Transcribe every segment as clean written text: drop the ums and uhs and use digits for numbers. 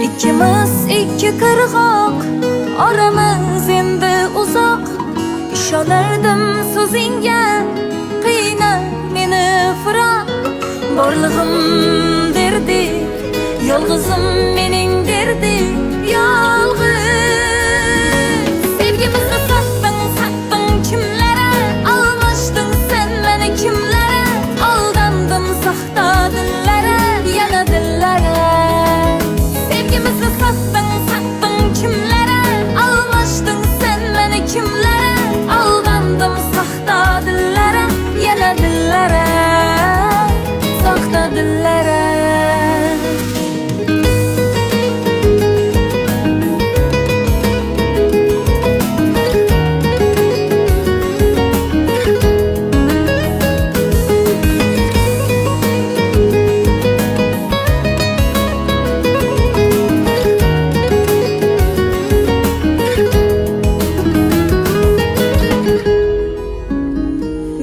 İkimiz iki kırgak, aramız endi uzak. İşonardim so'zingga, qiyna meni firoq. Borlig'im derdi, yolg'izim mening derdi, yolg'iz. Sevgimizni sattың kimlere, almashding sen meni kimlere. Aldandim saxta dillere, yana dillere. Sevgimizni sattың kimlere, almashding sen meni kimlere. Aldandim saxta dillere, yana dillere, saxta dillere.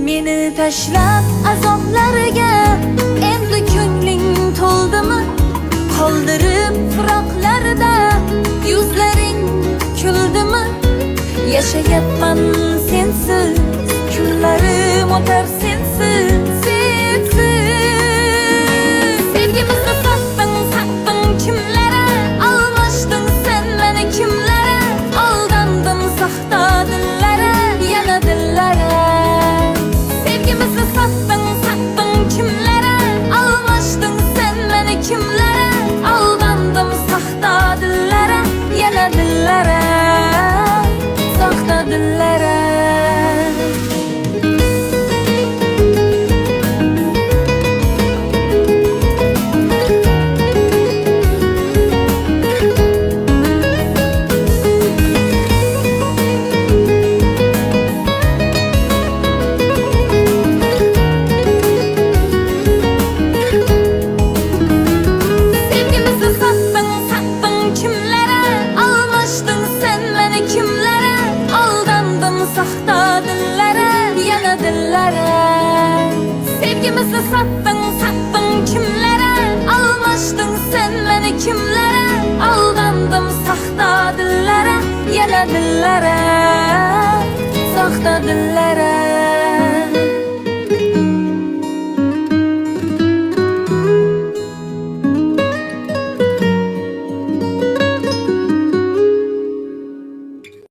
Meni tashlab azoblarga endi ko'ngling to'ldimi? Qoldirib firoqlarda yuzlaring kuldimi? Yashayapman sensiz, kunlarim o'tar sensiz, sensiz. Sevgimizni sattың kimlere, almashding sen meni kimlere. Aldandim saxta dillere, yana dillere. Sevgimizni sattың kimlere, almashding sen meni kimlere. Aldandim saxta dillere, yana dillere, saxta dillere. Sevgimizni sattың kimlere, almashding sen meni kimlere. Aldandim saxta dillere, yana dillere. Sevgimizni sattың kimlere, almashding sen meni kimlere. Aldandim saxta dillere, yana dillere, saxta dillere.